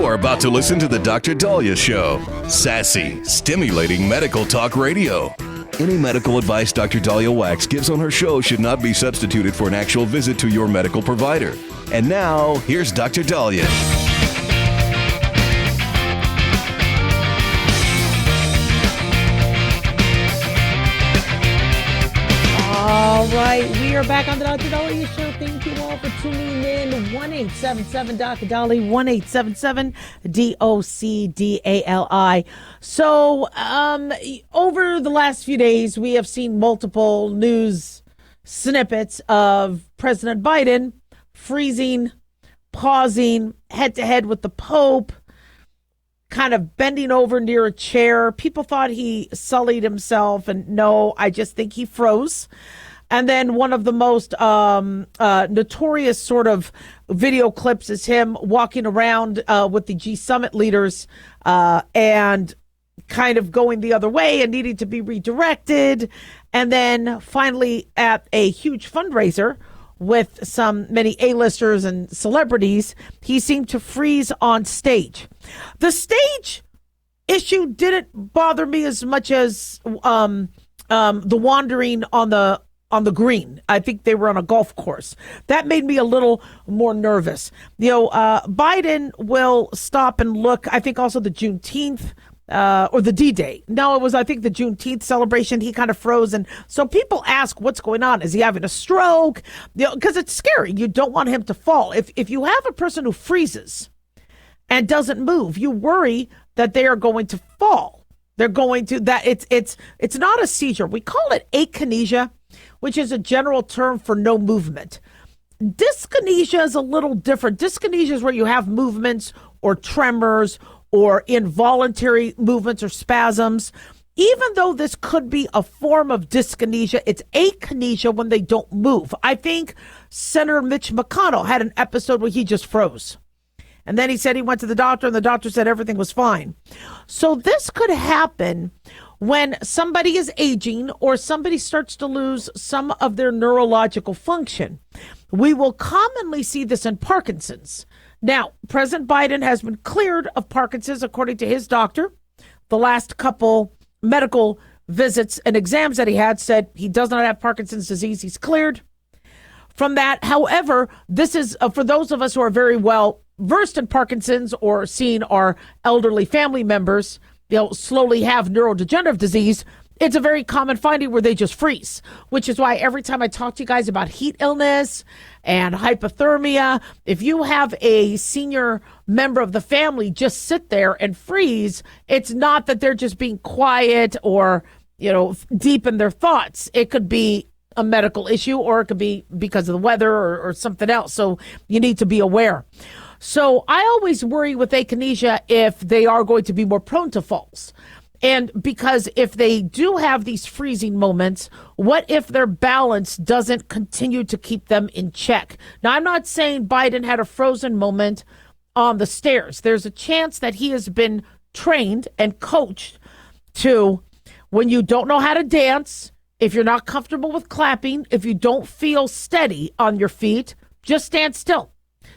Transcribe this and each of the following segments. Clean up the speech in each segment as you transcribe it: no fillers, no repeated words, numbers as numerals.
You're about to listen to the Dr. Daliah Show. Sassy, stimulating medical talk radio. Any medical advice Dr. Daliah Wax gives on her show should not be substituted for an actual visit to your medical provider. And now, here's Dr. Daliah. All right, we are back on the Dr. Daliah Show. Thank you all for tuning in. 1-877-Dr. Daliah, 1-877-DOCDALI. So, over the last few days, we have seen multiple news snippets of President Biden freezing, pausing, head-to-head with the Pope, kind of bending over near a chair. People thought he sullied himself, and no, I just think he froze. And then one of the most notorious sort of video clips is him walking around with the G Summit leaders and kind of going the other way and needing to be redirected. And then finally at a huge fundraiser with many A-listers and celebrities, he seemed to freeze on stage. The stage issue didn't bother me as much as the wandering on the green. I think they were on a golf course. That made me a little more nervous. Biden will stop and look, I think also the Juneteenth or the D-Day. No, it was, I think, the Juneteenth celebration. He kind of froze. And so people ask, what's going on? Is he having a stroke? Because it's scary. You don't want him to fall. If you have a person who freezes and doesn't move, you worry that they are going to fall. They're going to, that it's not a seizure. We call it akinesia, which is a general term for no movement. Dyskinesia is a little different. Dyskinesia is where you have movements or tremors or involuntary movements or spasms. Even though this could be a form of dyskinesia, it's akinesia when they don't move. I think Senator Mitch McConnell had an episode where he just froze. And then he said he went to the doctor and the doctor said everything was fine. So this could happen when somebody is aging or somebody starts to lose some of their neurological function. We will commonly see this in Parkinson's. Now, President Biden has been cleared of Parkinson's, according to his doctor. The last couple medical visits and exams that he had said he does not have Parkinson's disease. He's cleared from that. However, this is for those of us who are very well versed in Parkinson's or seeing our elderly family members slowly have neurodegenerative disease. It's a very common finding where they just freeze, which is why every time I talk to you guys about heat illness and hypothermia, if you have a senior member of the family just sit there and freeze, it's not that they're just being quiet or, deep in their thoughts. It could be a medical issue or it could be because of the weather or something else. So you need to be aware. So I always worry with akinesia if they are going to be more prone to falls. And because if they do have these freezing moments, what if their balance doesn't continue to keep them in check? Now, I'm not saying Biden had a frozen moment on the stairs. There's a chance that he has been trained and coached to, when you don't know how to dance, if you're not comfortable with clapping, if you don't feel steady on your feet, just stand still.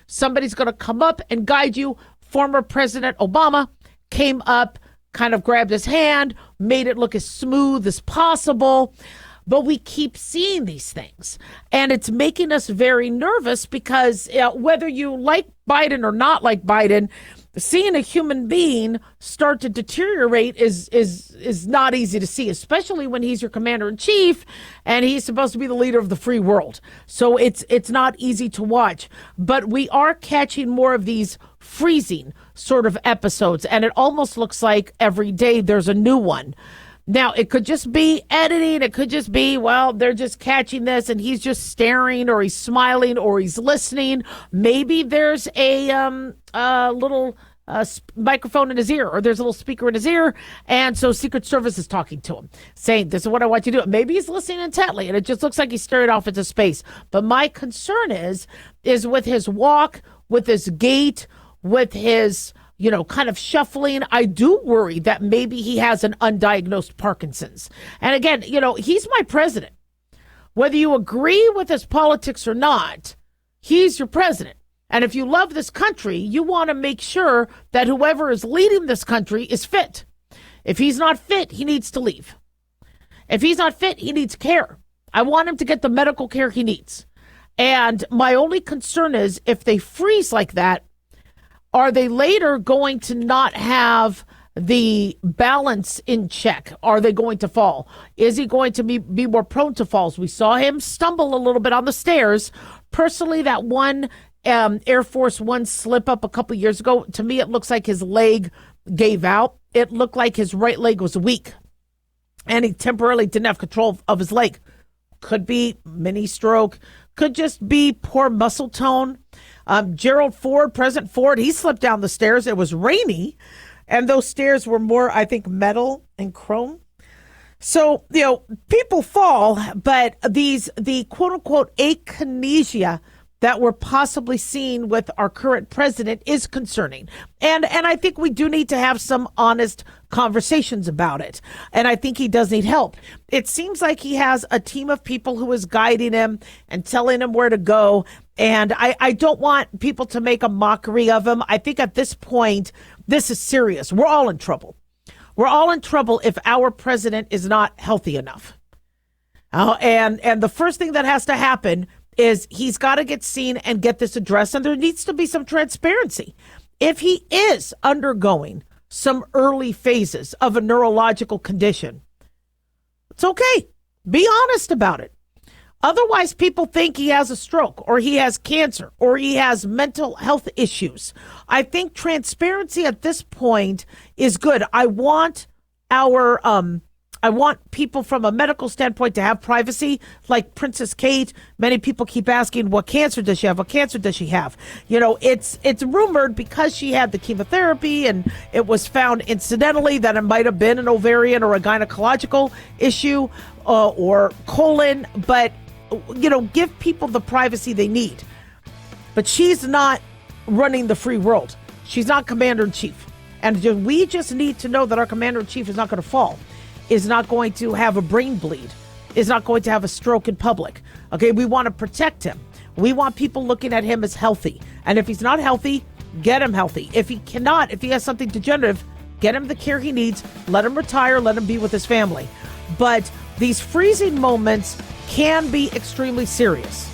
Somebody's going to come up and guide you. Former President Obama came up, kind of grabbed his hand, made it look as smooth as possible. But we keep seeing these things. And it's making us very nervous because whether you like Biden or not like Biden, seeing a human being start to deteriorate is not easy to see, especially when he's your commander in chief and he's supposed to be the leader of the free world. So it's not easy to watch. But we are catching more of these freezing sort of episodes, and it almost looks like every day there's a new one. Now, it could just be editing. It could just be, well, they're just catching this and he's just staring or he's smiling or he's listening. Maybe there's a little microphone in his ear or there's a little speaker in his ear. And so Secret Service is talking to him saying, this is what I want you to do. Maybe he's listening intently and it just looks like he's staring off into space. But my concern is with his walk, with his gait, with his kind of shuffling. I do worry that maybe he has an undiagnosed Parkinson's. And again, he's my president. Whether you agree with his politics or not, he's your president. And if you love this country, you want to make sure that whoever is leading this country is fit. If he's not fit, he needs to leave. If he's not fit, he needs care. I want him to get the medical care he needs. And my only concern is if they freeze like that, are they later going to not have the balance in check? Are they going to fall? Is he going to be more prone to falls? We saw him stumble a little bit on the stairs. Personally, that one Air Force One slip up a couple years ago, to me, it looks like his leg gave out. It looked like his right leg was weak, and he temporarily didn't have control of his leg. Could be mini stroke, could just be poor muscle tone. Gerald Ford, President Ford, he slipped down the stairs. It was rainy, and those stairs were more, I think, metal and chrome. So, people fall, but the quote unquote akinesia that we're possibly seeing with our current president is concerning. And I think we do need to have some honest conversations about it. And I think he does need help. It seems like he has a team of people who is guiding him and telling him where to go. And I don't want people to make a mockery of him. I think at this point, this is serious. We're all in trouble. We're all in trouble if our president is not healthy enough. And the first thing that has to happen is he's got to get seen and get this addressed, and there needs to be some transparency. If he is undergoing some early phases of a neurological condition, it's okay. Be honest about it. Otherwise, people think he has a stroke or he has cancer or he has mental health issues. I think transparency at this point is good. I want people from a medical standpoint to have privacy, like Princess Kate. Many people keep asking, what cancer does she have? What cancer does she have? It's rumored because she had the chemotherapy and it was found incidentally that it might have been an ovarian or a gynecological issue or colon. But, give people the privacy they need. But she's not running the free world. She's not commander-in-chief. And we just need to know that our commander-in-chief is not going to fall, is not going to have a brain bleed, is not going to have a stroke in public. Okay, we want to protect him. We want people looking at him as healthy. And if he's not healthy, get him healthy. If he has something degenerative, get him the care he needs, let him retire, let him be with his family. But these freezing moments can be extremely serious.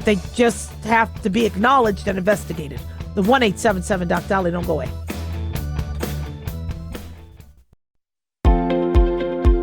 They just have to be acknowledged and investigated. The 1-877 Doc Daliah, don't go away.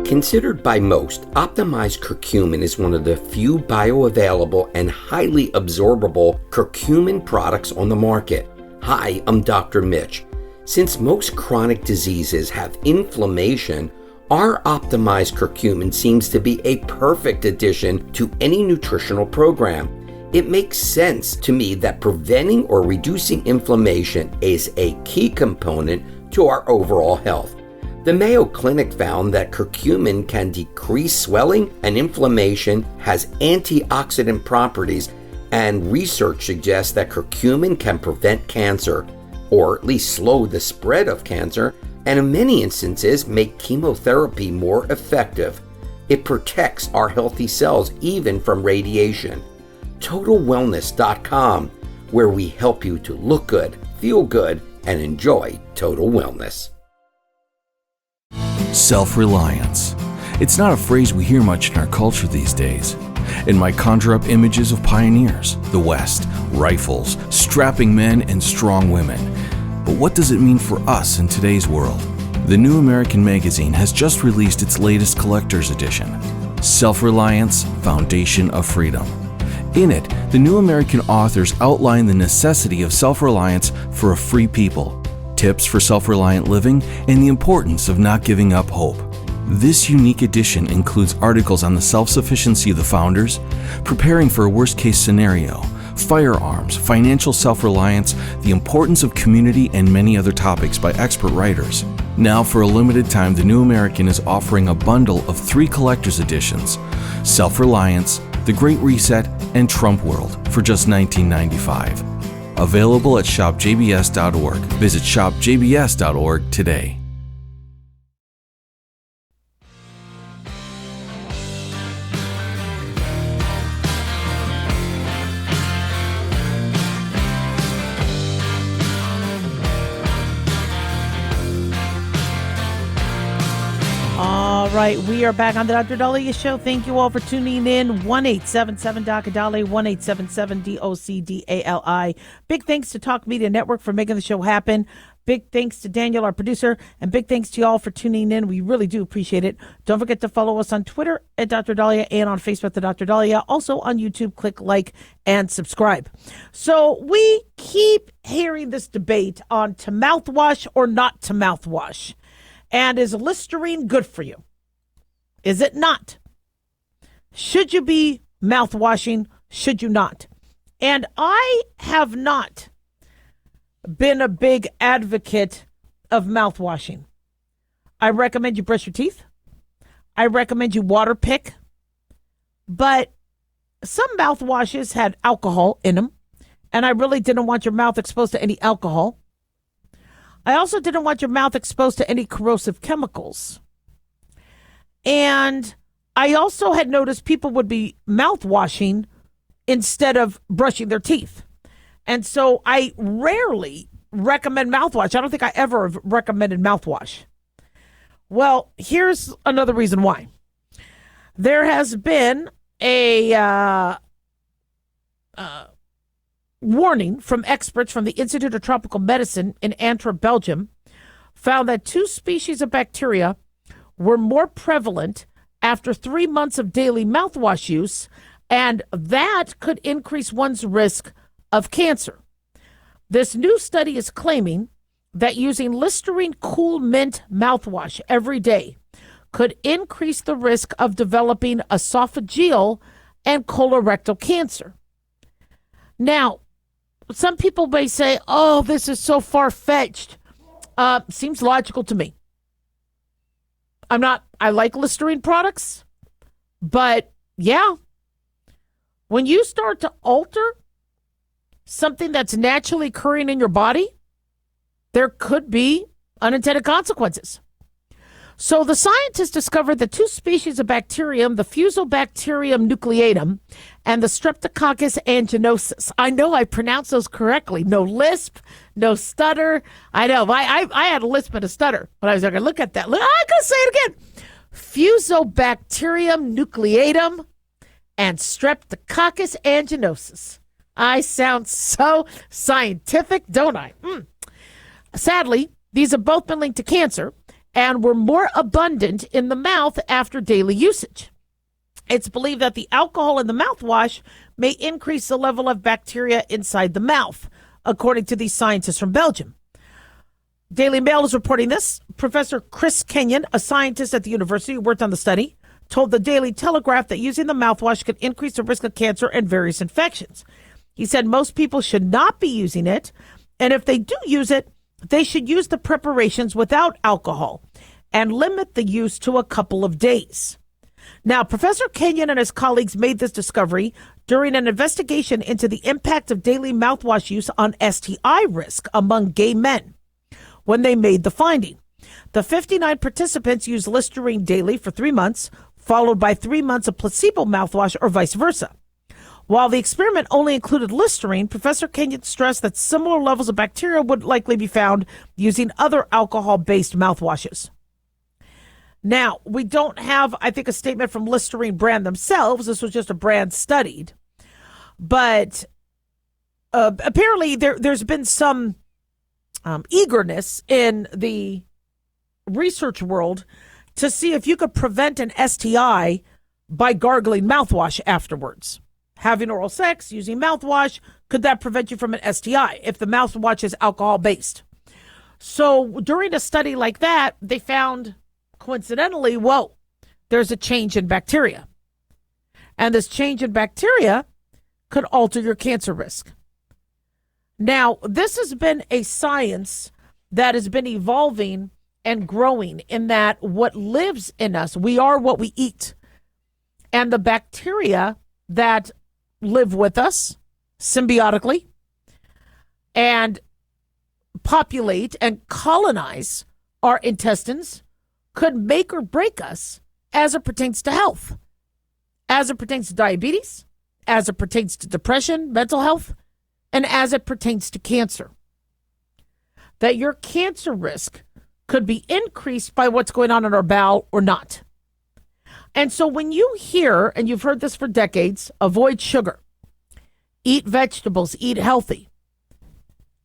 Considered by most, optimized curcumin is one of the few bioavailable and highly absorbable curcumin products on the market. Hi, I'm Dr. Mitch. Since most chronic diseases have inflammation, our optimized curcumin seems to be a perfect addition to any nutritional program. It makes sense to me that preventing or reducing inflammation is a key component to our overall health. The Mayo Clinic found that curcumin can decrease swelling and inflammation, has antioxidant properties, and research suggests that curcumin can prevent cancer, or at least slow the spread of cancer, and in many instances make chemotherapy more effective. It protects our healthy cells even from radiation. TotalWellness.com, where we help you to look good, feel good, and enjoy total wellness. Self-reliance. It's not a phrase we hear much in our culture these days. It might conjure up images of pioneers, the West, rifles, strapping men, and strong women. But what does it mean for us in today's world? The New American Magazine has just released its latest collector's edition, Self-Reliance, Foundation of Freedom. In it, the New American authors outline the necessity of self-reliance for a free people, tips for self-reliant living, and the importance of not giving up hope. This unique edition includes articles on the self-sufficiency of the founders, preparing for a worst-case scenario, firearms, financial self-reliance, the importance of community, and many other topics by expert writers. Now, for a limited time, the New American is offering a bundle of 3 collector's editions, Self-Reliance, The Great Reset, and Trump World, for just $19.95. Available at shopjbs.org. Visit shopjbs.org today. All right, we are back on the Dr. Daliah Show. Thank you all for tuning in. 1-877-DOC-DALI, 1-877-DOC-DALI. Big thanks to Talk Media Network for making the show happen. Big thanks to Daniel, our producer, and big thanks to you all for tuning in. We really do appreciate it. Don't forget to follow us on Twitter at Dr. Daliah and on Facebook at Dr. Daliah. Also on YouTube, click like and subscribe. So we keep hearing this debate on to mouthwash or not to mouthwash. And is Listerine good for you? Is it not? Should you be mouthwashing? Should you not? And I have not been a big advocate of mouthwashing. I recommend you brush your teeth. I recommend you water pick. But some mouthwashes had alcohol in them, and I really didn't want your mouth exposed to any alcohol. I also didn't want your mouth exposed to any corrosive chemicals. And I also had noticed people would be mouthwashing instead of brushing their teeth. And so I rarely recommend mouthwash. I don't think I ever have recommended mouthwash. Well, here's another reason why. There has been a warning from experts from the Institute of Tropical Medicine in Antwerp, Belgium, found that 2 species of bacteria were more prevalent after 3 months of daily mouthwash use, and that could increase one's risk of cancer. This new study is claiming that using Listerine Cool Mint mouthwash every day could increase the risk of developing esophageal and colorectal cancer. Now, some people may say, oh, this is so far-fetched. Seems logical to me. I like Listerine products, but yeah, when you start to alter something that's naturally occurring in your body, there could be unintended consequences. So the scientists discovered that 2 species of bacterium, the Fusobacterium nucleatum and the Streptococcus aeruginosus. I know I pronounced those correctly. No lisp, no stutter. I know. I had a lisp and a stutter when I was going to look at that. I'm going to say it again. Fusobacterium nucleatum and Streptococcus aeruginosus. I sound so scientific, don't I? Sadly, these have both been linked to cancer and were more abundant in the mouth after daily usage. It's believed that the alcohol in the mouthwash may increase the level of bacteria inside the mouth, according to these scientists from Belgium. Daily Mail is reporting this. Professor Chris Kenyon, a scientist at the university who worked on the study, told the Daily Telegraph that using the mouthwash could increase the risk of cancer and various infections. He said most people should not be using it, and if they do use it, they should use the preparations without alcohol and limit the use to a couple of days. Now, Professor Kenyon and his colleagues made this discovery during an investigation into the impact of daily mouthwash use on STI risk among gay men when they made the finding. The 59 participants used Listerine daily for 3 months, followed by 3 months of placebo mouthwash or vice versa. While the experiment only included Listerine, Professor Kenyon stressed that similar levels of bacteria would likely be found using other alcohol-based mouthwashes. Now, we don't have, I think, a statement from Listerine brand themselves. This was just a brand studied. But apparently there's been some eagerness in the research world to see if you could prevent an STI by gargling mouthwash afterwards. Having oral sex, using mouthwash, could that prevent you from an STI if the mouthwash is alcohol-based? So during a study like that, they found, coincidentally, whoa, there's a change in bacteria. And this change in bacteria could alter your cancer risk. Now, this has been a science that has been evolving and growing in that what lives in us, we are what we eat. And the bacteria that live with us symbiotically and populate and colonize our intestines could make or break us as it pertains to health, as it pertains to diabetes, as it pertains to depression, mental health, and as it pertains to cancer. That your cancer risk could be increased by what's going on in our bowel or not. And so when you hear, and you've heard this for decades, avoid sugar, eat vegetables, eat healthy.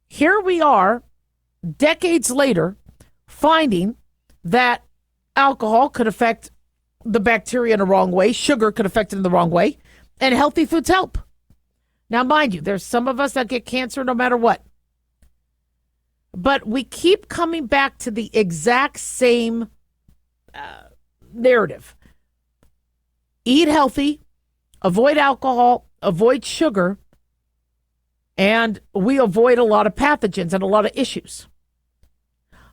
Here we are, decades later, finding that alcohol could affect the bacteria in the wrong way, sugar could affect it in the wrong way, and healthy foods help. Now, mind you, there's some of us that get cancer no matter what. But we keep coming back to the exact same narrative. Eat healthy, avoid alcohol, avoid sugar, and we avoid a lot of pathogens and a lot of issues.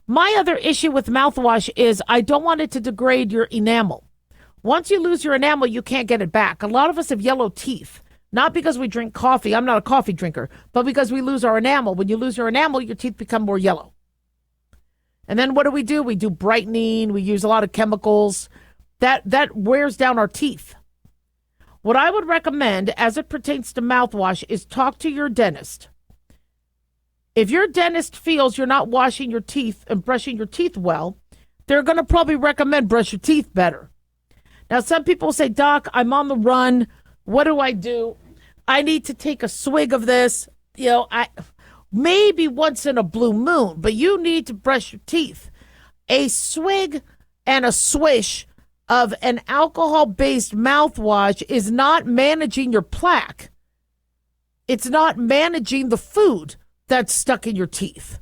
My other issue with mouthwash is I don't want it to degrade your enamel. Once you lose your enamel, you can't get it back. A lot of us have yellow teeth, not because we drink coffee. I'm not a coffee drinker, but because we lose our enamel. When you lose your enamel, your teeth become more yellow. And then what do? We do brightening. We use a lot of chemicals. That wears down our teeth. What I would recommend as it pertains to mouthwash is talk to your dentist. If your dentist feels you're not washing your teeth and brushing your teeth well, they're going to probably recommend brush your teeth better. Now, some people say, Doc, I'm on the run. What do? I need to take a swig of this. Maybe once in a blue moon, but you need to brush your teeth. A swig and a swish of an alcohol-based mouthwash is not managing your plaque. It's not managing the food that's stuck in your teeth.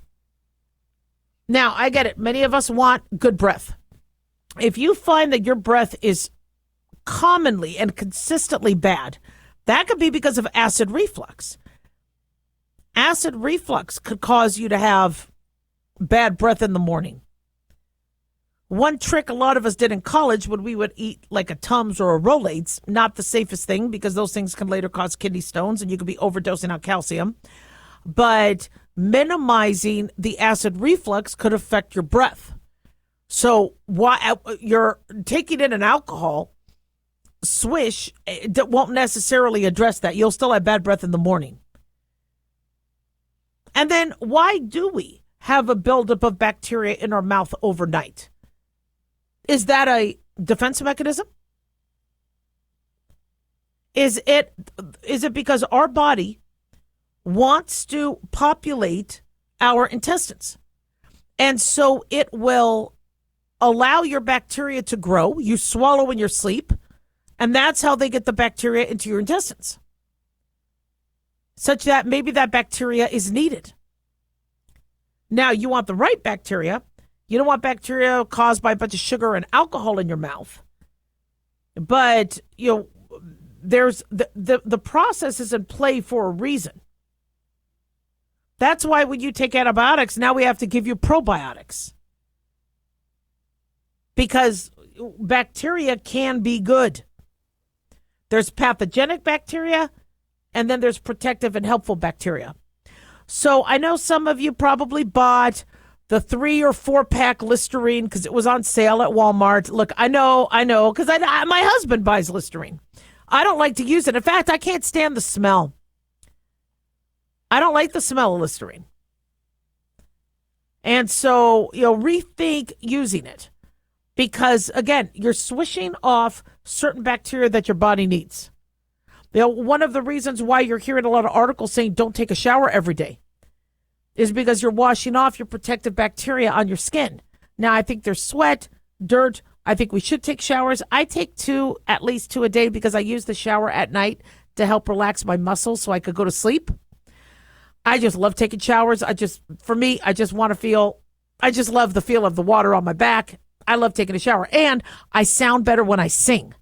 Now, I get it. Many of us want good breath. If you find that your breath is commonly and consistently bad, that could be because of acid reflux. Acid reflux could cause you to have bad breath in the morning. One trick a lot of us did in college when we would eat like a Tums or a Rolaids, not the safest thing because those things can later cause kidney stones and you could be overdosing on calcium. But minimizing the acid reflux could affect your breath. So why you're taking in an alcohol swish that won't necessarily address that. You'll still have bad breath in the morning. And then why do we have a buildup of bacteria in our mouth overnight? Is that a defense mechanism? Is it because our body wants to populate our intestines? And so it will allow your bacteria to grow. You swallow in your sleep, and that's how they get the bacteria into your intestines, such that maybe that bacteria is needed. Now, you want the right bacteria. You don't want bacteria caused by a bunch of sugar and alcohol in your mouth. But, there's the process is in play for a reason. That's why when you take antibiotics, now we have to give you probiotics. Because bacteria can be good. There's pathogenic bacteria, and then there's protective and helpful bacteria. So I know some of you probably bought the 3 or 4 pack Listerine because it was on sale at Walmart. Look, I know, because my husband buys Listerine. I don't like to use it. In fact, I can't stand the smell. I don't like the smell of Listerine. And so, rethink using it. Because, again, you're swishing off certain bacteria that your body needs. One of the reasons why you're hearing a lot of articles saying don't take a shower every day is because you're washing off your protective bacteria on your skin. Now, I think there's sweat, dirt. I think we should take showers. I take at least two a day because I use the shower at night to help relax my muscles so I could go to sleep. I just love taking showers. I just love the feel of the water on my back. I love taking a shower, and I sound better when I sing.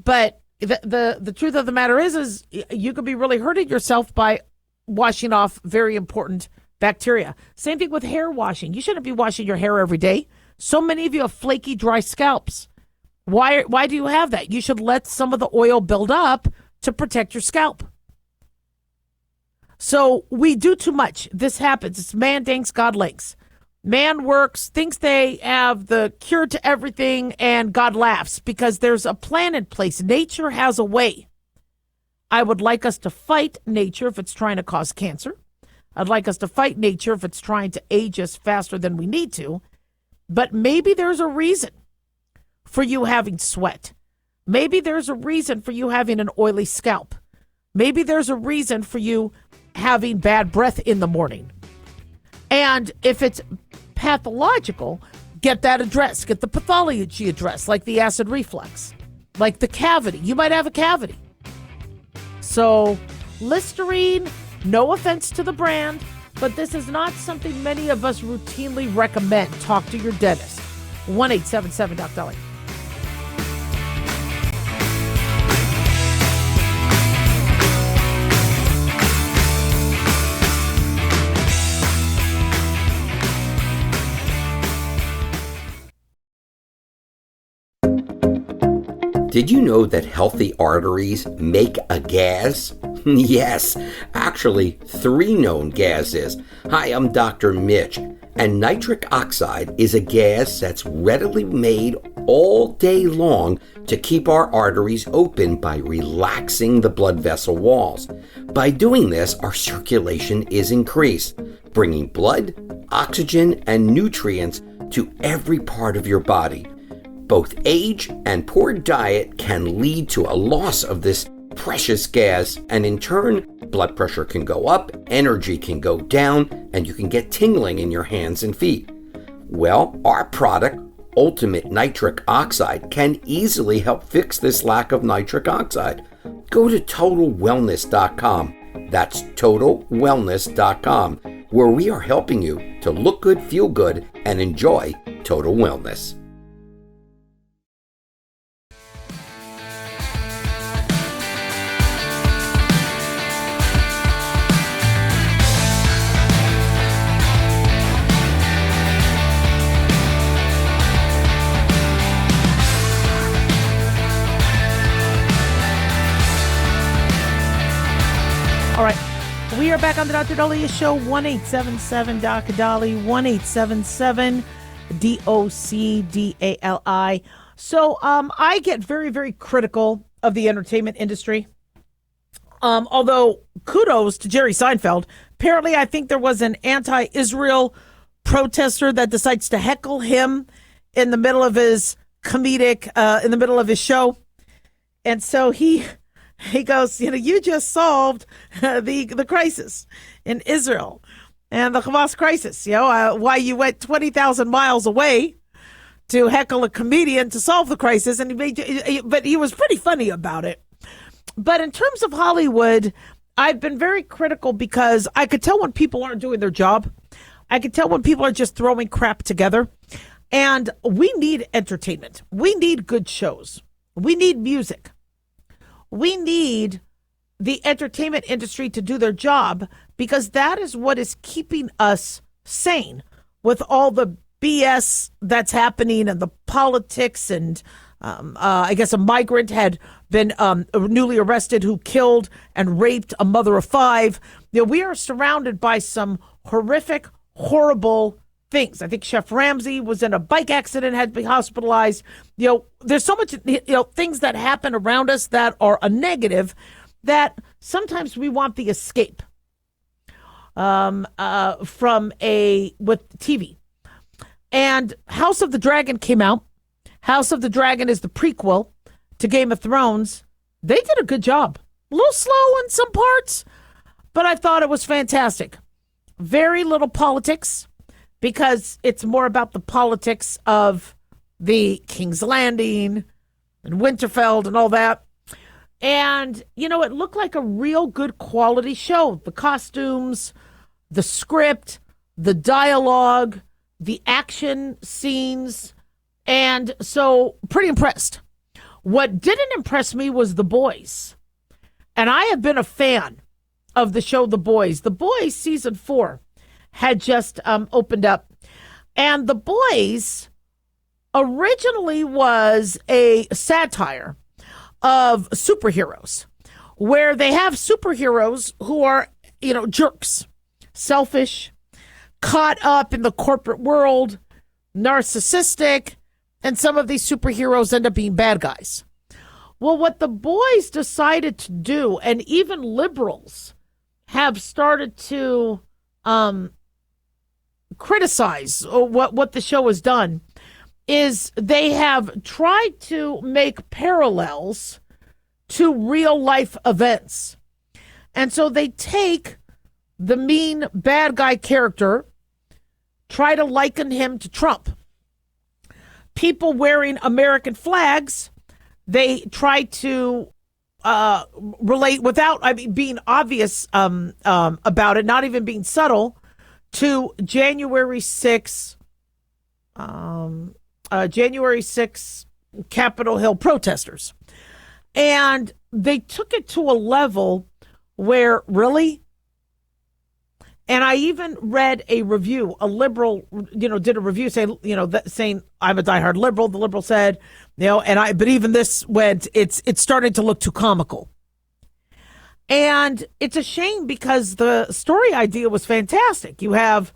But the truth of the matter is you could be really hurting yourself by washing off very important bacteria. Same thing with hair washing. You shouldn't be washing your hair every day. So many of you have flaky, dry scalps. Why do you have that? You should let some of the oil build up to protect your scalp. So we do too much. This happens. It's man thanks, God links. Man works, thinks they have the cure to everything, and God laughs because there's a plan in place. Nature has a way. I would like us to fight nature if it's trying to cause cancer. I'd like us to fight nature if it's trying to age us faster than we need to. But maybe there's a reason for you having sweat. Maybe there's a reason for you having an oily scalp. Maybe there's a reason for you having bad breath in the morning. And if it's pathological, get that addressed. Get the pathology addressed, like the acid reflux, like the cavity. You might have a cavity. So Listerine, no offense to the brand, but this is not something many of us routinely recommend. Talk to your dentist. 1-877-DOC-DALIAH. Did you know that healthy arteries make a gas? Yes, actually 3 known gases. Hi, I'm Dr. Mitch, and nitric oxide is a gas that's readily made all day long to keep our arteries open by relaxing the blood vessel walls. By doing this, our circulation is increased, bringing blood, oxygen, and nutrients to every part of your body. Both age and poor diet can lead to a loss of this precious gas, and in turn, blood pressure can go up, energy can go down, and you can get tingling in your hands and feet. Well, our product, Ultimate Nitric Oxide, can easily help fix this lack of nitric oxide. Go to TotalWellness.com. That's TotalWellness.com, where we are helping you to look good, feel good, and enjoy total wellness. All right. We are back on the Dr. Daliah Show. 1-877-DOC-DALIAH. 1-877-DOC-DALI. So I get very, very critical of the entertainment industry. Although kudos to Jerry Seinfeld. Apparently, I think there was an anti-Israel protester that decides to heckle him in the middle of his comedic, in the middle of his show. And so he goes, you just solved the crisis in Israel and the Hamas crisis. Why you went 20,000 miles away to heckle a comedian to solve the crisis, and but he was pretty funny about it. But in terms of Hollywood, I've been very critical because I could tell when people aren't doing their job. I could tell when people are just throwing crap together. And we need entertainment. We need good shows. We need music. We need the entertainment industry to do their job, because that is what is keeping us sane with all the BS that's happening and the politics. And I guess a migrant had been newly arrested who killed and raped a mother of 5. We are surrounded by some horrific, horrible things. I think Chef Ramsay was in a bike accident, had to be hospitalized. There's so much, things that happen around us that are a negative that sometimes we want the escape with TV. And House of the Dragon came out. House of the Dragon is the prequel to Game of Thrones. They did a good job. A little slow in some parts, but I thought it was fantastic. Very little politics, because it's more about the politics of the King's Landing and Winterfell and all that. And, it looked like a real good quality show. The costumes, the script, the dialogue, the action scenes. And so pretty impressed. What didn't impress me was The Boys. And I have been a fan of the show The Boys. The Boys season 4 had just opened up. And The Boys originally was a satire of superheroes, where they have superheroes who are, jerks, selfish, caught up in the corporate world, narcissistic, and some of these superheroes end up being bad guys. Well, what The Boys decided to do, and even liberals have started to criticize what the show has done is they have tried to make parallels to real life events. And so they take the mean bad guy character, try to liken him to Trump. People wearing American flags, they try to relate without being obvious about it, not even being subtle, to January 6th, Capitol Hill protesters. And they took it to a level where, really? And I even read a review, a liberal, did a review saying, saying I'm a diehard liberal. The liberal said, but even this went, it's starting to look too comical. And it's a shame because the story idea was fantastic. You have,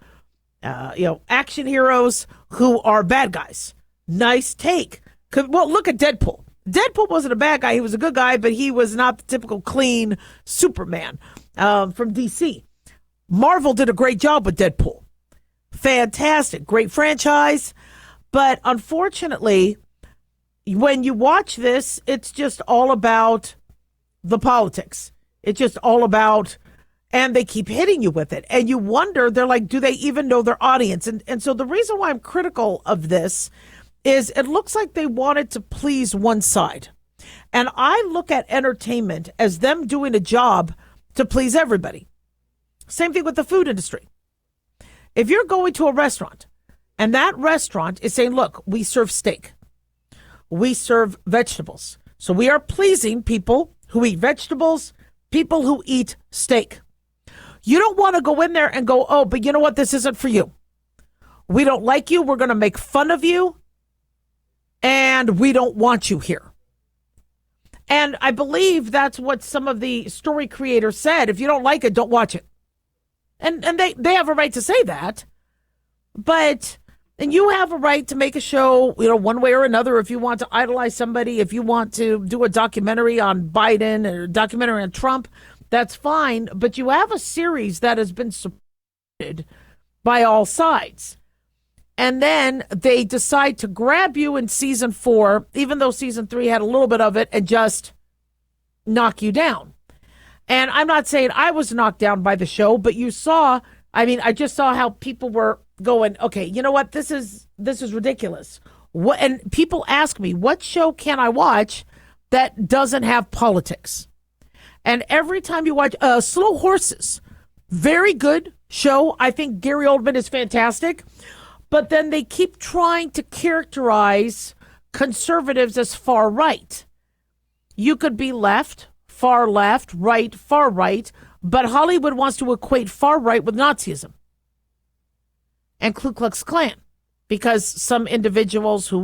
action heroes who are bad guys. Nice take. Well, look at Deadpool. Deadpool wasn't a bad guy. He was a good guy, but he was not the typical clean Superman from DC. Marvel did a great job with Deadpool. Fantastic. Great franchise. But unfortunately, when you watch this, it's just all about the politics. It's just all about, and they keep hitting you with it. And you wonder, they're like, do they even know their audience? And so the reason why I'm critical of this is it looks like they wanted to please one side. And I look at entertainment as them doing a job to please everybody. Same thing with the food industry. If you're going to a restaurant and that restaurant is saying, look, we serve steak, we serve vegetables. So we are pleasing people who eat vegetables, people who eat steak. You don't want to go in there and go, oh, but you know what? This isn't for you. We don't like you. We're going to make fun of you. And we don't want you here. And I believe that's what some of the story creators said. If you don't like it, don't watch it. And they have a right to say that. And you have a right to make a show, one way or another. If you want to idolize somebody, if you want to do a documentary on Biden or a documentary on Trump, that's fine. But you have a series that has been supported by all sides. And then they decide to grab you in season 4, even though season 3 had a little bit of it, and just knock you down. And I'm not saying I was knocked down by the show, but you saw, I just saw how people were going, okay, you know what? This is ridiculous. And people ask me, what show can I watch that doesn't have politics? And every time you watch Slow Horses, very good show. I think Gary Oldman is fantastic. But then they keep trying to characterize conservatives as far right. You could be left, far left, right, far right, but Hollywood wants to equate far right with Nazism and Ku Klux Klan, because some individuals who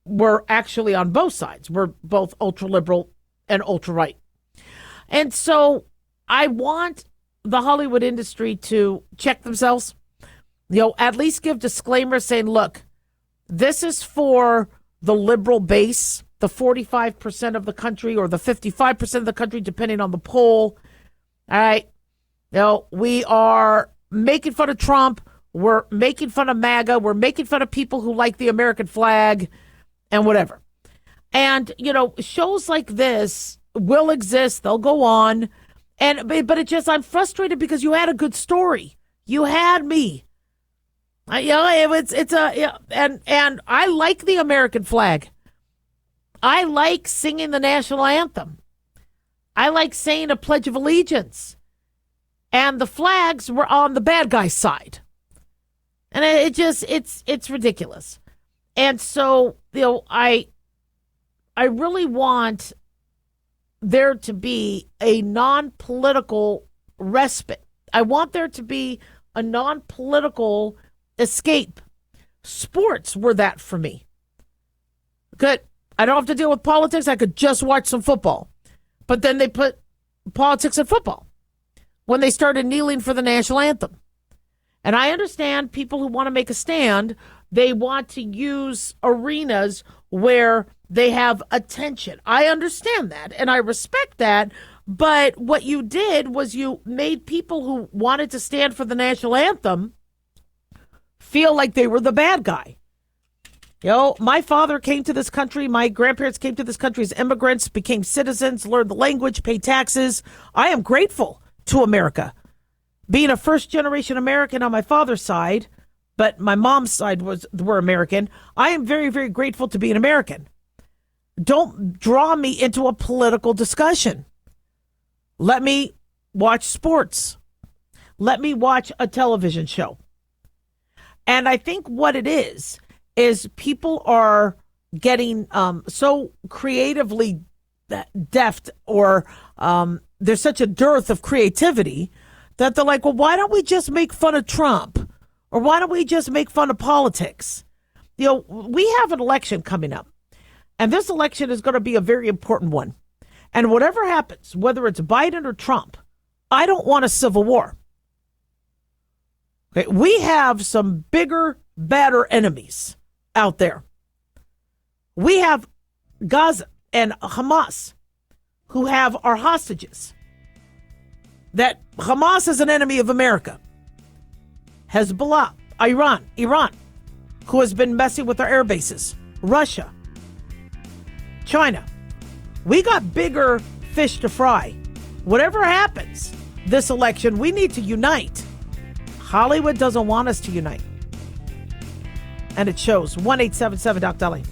were actually on both sides, were both ultra liberal and ultra right. And so I want the Hollywood industry to check themselves. At least give disclaimers saying, look, this is for the liberal base, the 45% of the country or the 55% of the country, depending on the poll. All right. We are making fun of Trump. We're making fun of MAGA. We're making fun of people who like the American flag and whatever. And, shows like this will exist. They'll go on. But I'm frustrated because you had a good story. You had me. And I like the American flag. I like singing the national anthem. I like saying a Pledge of Allegiance. And the flags were on the bad guy's side. And it's ridiculous. And so, I really want there to be a non-political respite. I want there to be a non-political escape. Sports were that for me. Good. I don't have to deal with politics. I could just watch some football. But then they put politics in football when they started kneeling for the national anthem. And I understand people who want to make a stand, they want to use arenas where they have attention. I understand that, and I respect that. But what you did was you made people who wanted to stand for the national anthem feel like they were the bad guy. My father came to this country. My grandparents came to this country as immigrants, became citizens, learned the language, paid taxes. I am grateful to America. Being a first-generation American on my father's side, but my mom's side were American, I am very, very grateful to be an American. Don't draw me into a political discussion. Let me watch sports. Let me watch a television show. And I think what it is people are getting so creatively deft, or there's such a dearth of creativity that they're like, well, why don't we just make fun of Trump? Or why don't we just make fun of politics? We have an election coming up, and this election is going to be a very important one. And whatever happens, whether it's Biden or Trump, I don't want a civil war. Okay, we have some bigger, badder enemies out there. We have Gaza and Hamas, who have our hostages. That Hamas is an enemy of America. Hezbollah, Iran, who has been messing with our air bases. Russia, China. We got bigger fish to fry. Whatever happens this election, we need to unite. Hollywood doesn't want us to unite. And it shows. 1-877 Doc Daliah.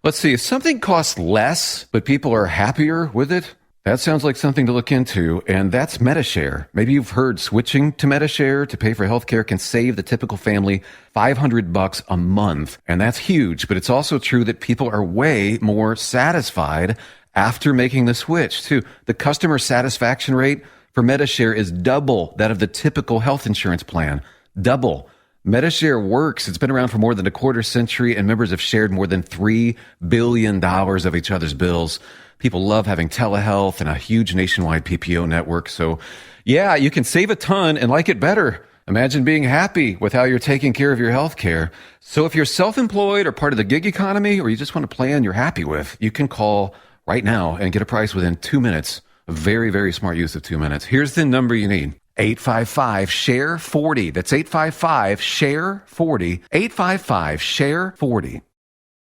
Let's see, if something costs less, but people are happier with it, that sounds like something to look into, and that's MediShare. Maybe you've heard switching to MediShare to pay for healthcare can save the typical family $500 a month, and that's huge, but it's also true that people are way more satisfied after making the switch, too. The customer satisfaction rate for MediShare is double that of the typical health insurance plan. Double. MediShare works. It's been around for more than a quarter century, and members have shared more than $3 billion of each other's bills. People love having telehealth and a huge nationwide PPO network. So, yeah, you can save a ton and like it better. Imagine being happy with how you're taking care of your health care. So if you're self-employed or part of the gig economy, or you just want a plan you're happy with, you can call right now and get a price within 2 minutes. A very, very smart use of 2 minutes. Here's the number you need. 855-SHARE-40. That's 855-SHARE-40. 855-SHARE-40.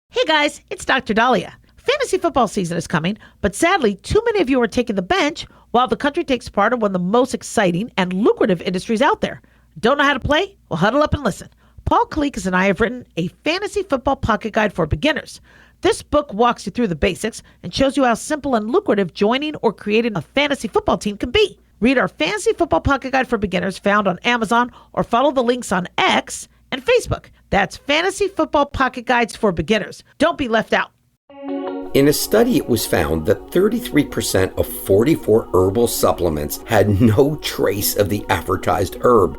Hey guys, it's Dr. Daliah. Fantasy football season is coming, but sadly, too many of you are taking the bench while the country takes part in one of the most exciting and lucrative industries out there. Don't know how to play? Well, huddle up and listen. Paul Kalikas and I have written a fantasy football pocket guide for beginners. This book walks you through the basics and shows you how simple and lucrative joining or creating a fantasy football team can be. Read our Fantasy Football Pocket Guide for Beginners found on Amazon, or follow the links on X and Facebook. That's Fantasy Football Pocket Guides for Beginners. Don't be left out. In a study, it was found that 33% of 44 herbal supplements had no trace of the advertised herb.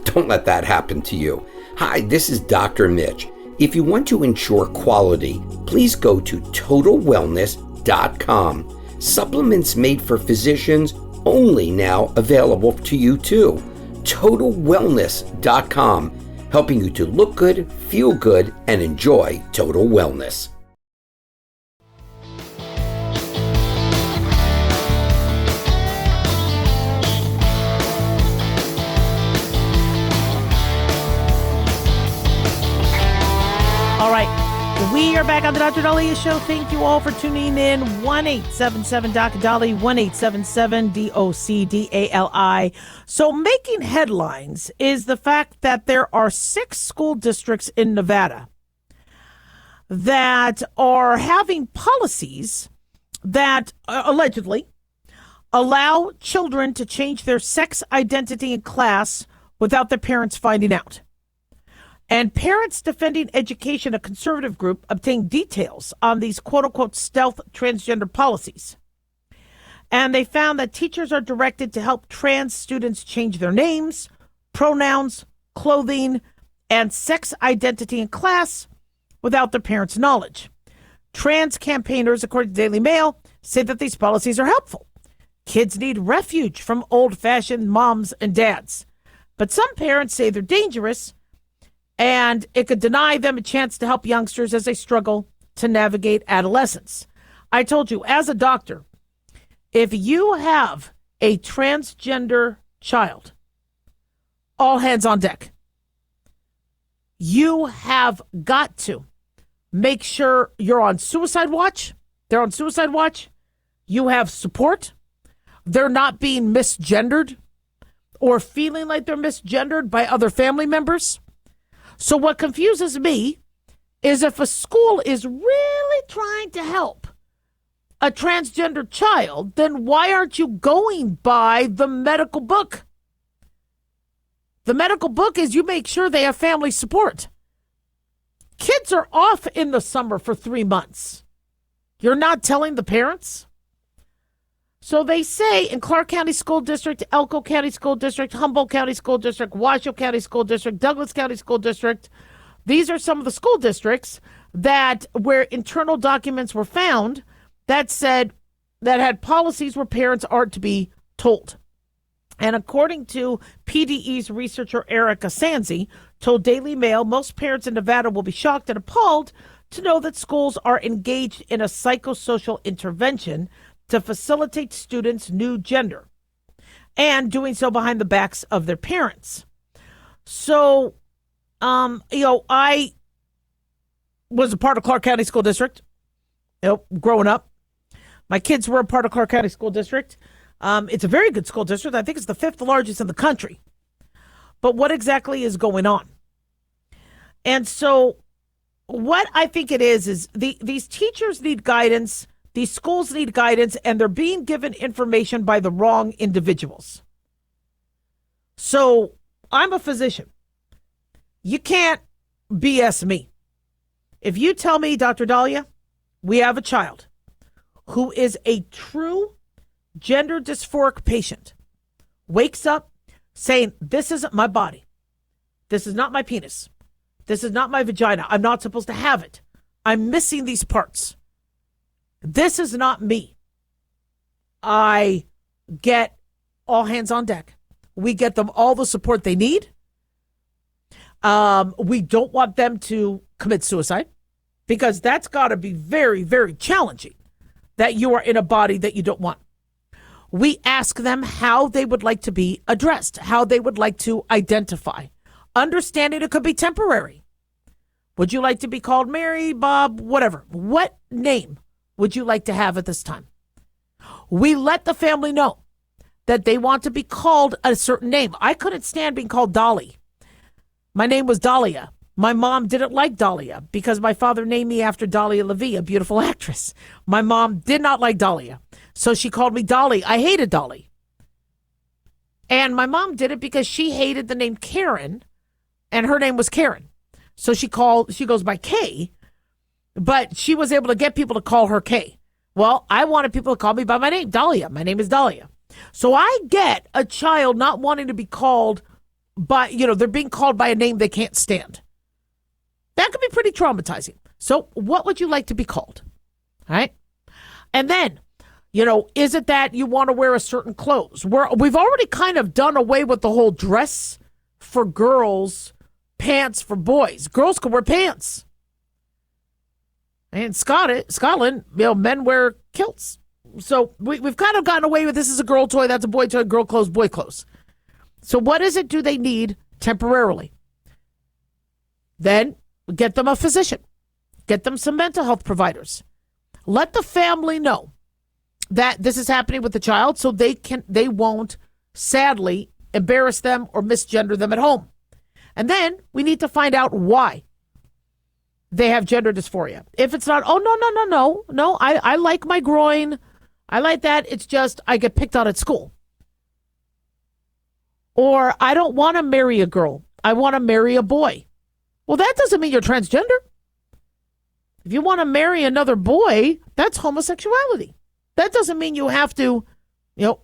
Don't let that happen to you. Hi, this is Dr. Mitch. If you want to ensure quality, please go to TotalWellness.com. Supplements made for physicians, only now available to you too. TotalWellness.com, helping you to look good, feel good, and enjoy total wellness. All right, we are back on the Dr. Daliah Show. Thank you all for tuning in. 1-877-Dr. Daliah, 1-877-DOCDALI. So making headlines is the fact that there are 6 school districts in Nevada that are having policies that allegedly allow children to change their sex identity in class without their parents finding out. And Parents Defending Education, a conservative group, obtained details on these quote-unquote stealth transgender policies. And they found that teachers are directed to help trans students change their names, pronouns, clothing, and sex identity in class without their parents' knowledge. Trans campaigners, according to Daily Mail, say that these policies are helpful. Kids need refuge from old-fashioned moms and dads. But some parents say they're dangerous and it could deny them a chance to help youngsters as they struggle to navigate adolescence. I told you, as a doctor, if you have a transgender child, all hands on deck. You have got to make sure you're on suicide watch. They're on suicide watch. You have support. They're not being misgendered or feeling like they're misgendered by other family members. So what confuses me is if a school is really trying to help a transgender child, then why aren't you going by the medical book? The medical book is you make sure they have family support. Kids are off in the summer for 3 months. You're not telling the parents? So they say in Clark County School District, Elko County School District, Humboldt County School District, Washoe County School District, Douglas County School District, these are some of the school districts that where internal documents were found that said that had policies where parents aren't to be told. And according to PDE's researcher Erica Sanzi, told Daily Mail, most parents in Nevada will be shocked and appalled to know that schools are engaged in a psychosocial intervention to facilitate students' new gender and doing so behind the backs of their parents. So, I was a part of Clark County School District, growing up. My kids were a part of Clark County School District. It's a very good school district. I think it's the 5th largest in the country. But what exactly is going on? And so what I think it is these teachers need guidance, these schools need guidance, and they're being given information by the wrong individuals. So I'm a physician. You can't BS me. If you tell me, Dr. Daliah, we have a child who is a true gender dysphoric patient, wakes up saying, this isn't my body. This is not my penis. This is not my vagina. I'm not supposed to have it. I'm missing these parts. This is not me. I get all hands on deck. We get them all the support they need. We don't want them to commit suicide because that's got to be very, very challenging that you are in a body that you don't want. We ask them how they would like to be addressed, how they would like to identify, understanding it could be temporary. Would you like to be called Mary, Bob, whatever? What name would you like to have at this time? We let the family know that they want to be called a certain name. I couldn't stand being called Dolly. My name was Daliah. My mom didn't like Daliah because my father named me after Daliah Levy, a beautiful actress. My mom did not like Daliah, so she called me Dolly. I hated Dolly. And my mom did it because she hated the name Karen, and her name was Karen. So she goes by Kay, but she was able to get people to call her Kay. Well, I wanted people to call me by my name, Daliah. My name is Daliah. So I get a child not wanting to be called by, they're being called by a name they can't stand. That could be pretty traumatizing. So what would you like to be called? All right. And then, is it that you want to wear a certain clothes? We've already kind of done away with the whole dress for girls, pants for boys. Girls can wear pants. And in Scotland, men wear kilts. So we've kind of gotten away with this is a girl toy, that's a boy toy, girl clothes, boy clothes. So what is it do they need temporarily? Then get them a physician. Get them some mental health providers. Let the family know that this is happening with the child so they won't sadly embarrass them or misgender them at home. And then we need to find out why they have gender dysphoria. If it's not, no, I like my groin. I like that. It's just I get picked on at school. Or I don't want to marry a girl. I want to marry a boy. Well, that doesn't mean you're transgender. If you want to marry another boy, that's homosexuality. That doesn't mean you have to,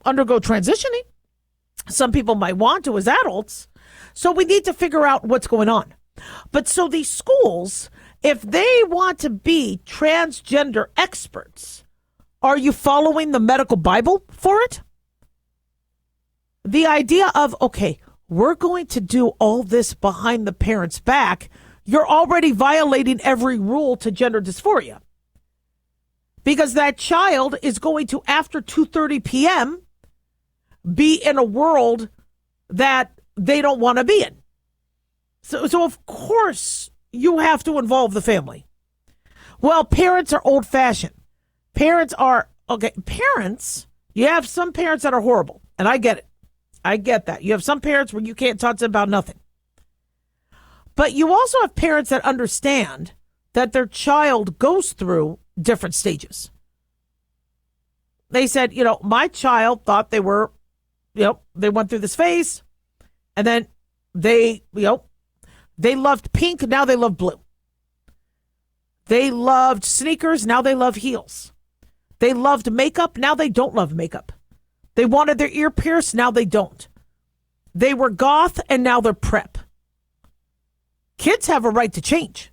undergo transitioning. Some people might want to as adults. So we need to figure out what's going on. But so these schools, if they want to be transgender experts, are you following the medical Bible for it? The idea of, okay, we're going to do all this behind the parents' back, you're already violating every rule to gender dysphoria. Because that child is going to, after 2:30 p.m., be in a world that they don't want to be in. So of course, you have to involve the family. Well, parents are old-fashioned. Parents, you have some parents that are horrible, and I get it. I get that. You have some parents where you can't talk to them about nothing. But you also have parents that understand that their child goes through different stages. They said, my child thought they were, they went through this phase, and then they loved pink, now they love blue. They loved sneakers, now they love heels. They loved makeup, now they don't love makeup. They wanted their ear pierced, now they don't. They were goth, and now they're prep. Kids have a right to change.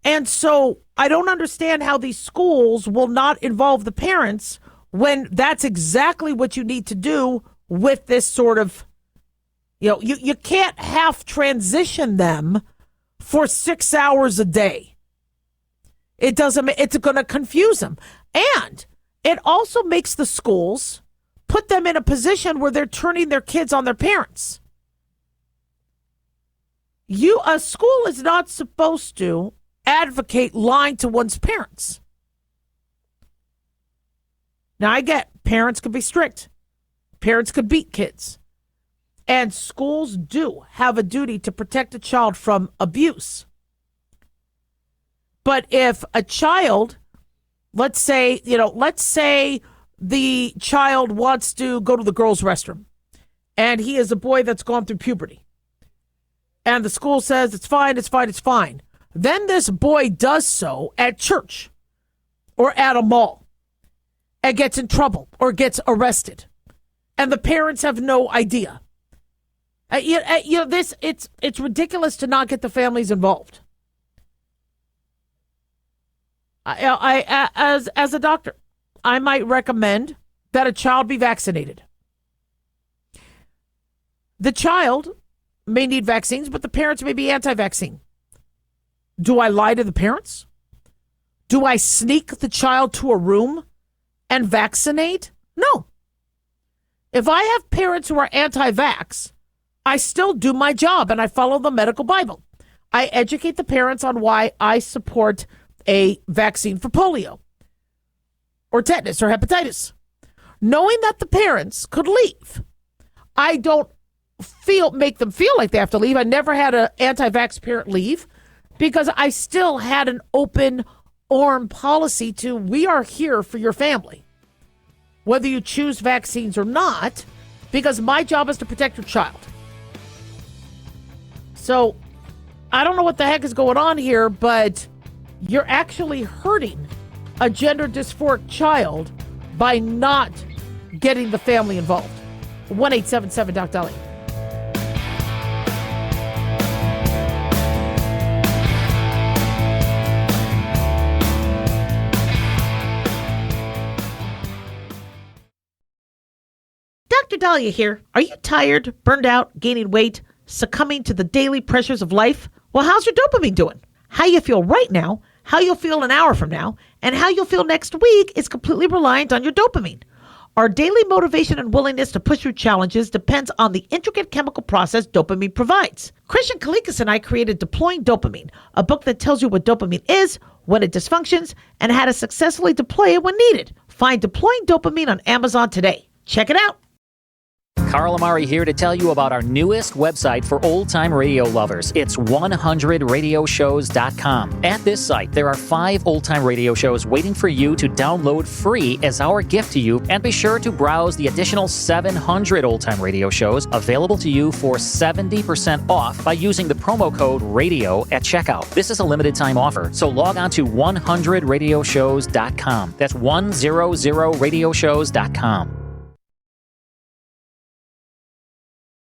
And so I don't understand how these schools will not involve the parents when that's exactly what you need to do with this sort of, you can't half transition them for 6 hours a day. It's going to confuse them. And it also makes the schools put them in a position where they're turning their kids on their parents. A school is not supposed to advocate lying to one's parents. Now, I get parents could be strict. Parents could beat kids. And schools do have a duty to protect a child from abuse. But if a child, let's say the child wants to go to the girls' restroom, and he is a boy that's gone through puberty, and the school says it's fine, it's fine, it's fine. Then this boy does so at church or at a mall and gets in trouble or gets arrested, and the parents have no idea. It's ridiculous to not get the families involved. As a doctor, I might recommend that a child be vaccinated. The child may need vaccines, but the parents may be anti-vaccine. Do I lie to the parents? Do I sneak the child to a room and vaccinate? No. If I have parents who are anti-vax, I still do my job and I follow the medical Bible. I educate the parents on why I support a vaccine for polio or tetanus or hepatitis, knowing that the parents could leave. I don't make them feel like they have to leave. I never had an anti-vax parent leave because I still had an open arm policy to, we are here for your family, whether you choose vaccines or not, because my job is to protect your child. So I don't know what the heck is going on here, but you're actually hurting a gender dysphoric child by not getting the family involved. 1-877-DOC-DALIAH. Dr. Daliah here. Are you tired, burned out, gaining weight, succumbing to the daily pressures of life? Well, how's your dopamine doing? How you feel right now, how you'll feel an hour from now, and how you'll feel next week is completely reliant on your dopamine. Our daily motivation and willingness to push through challenges depends on the intricate chemical process dopamine provides. Christian Kalikas and I created Deploying Dopamine, a book that tells you what dopamine is, when it dysfunctions, and how to successfully deploy it when needed. Find Deploying Dopamine on Amazon today. Check it out. Carl Amari here to tell you about our newest website for old-time radio lovers. It's 100radioshows.com. At this site, there are 5 old-time radio shows waiting for you to download free as our gift to you, and be sure to browse the additional 700 old-time radio shows available to you for 70% off by using the promo code RADIO at checkout. This is a limited-time offer, so log on to 100radioshows.com. That's 100radioshows.com.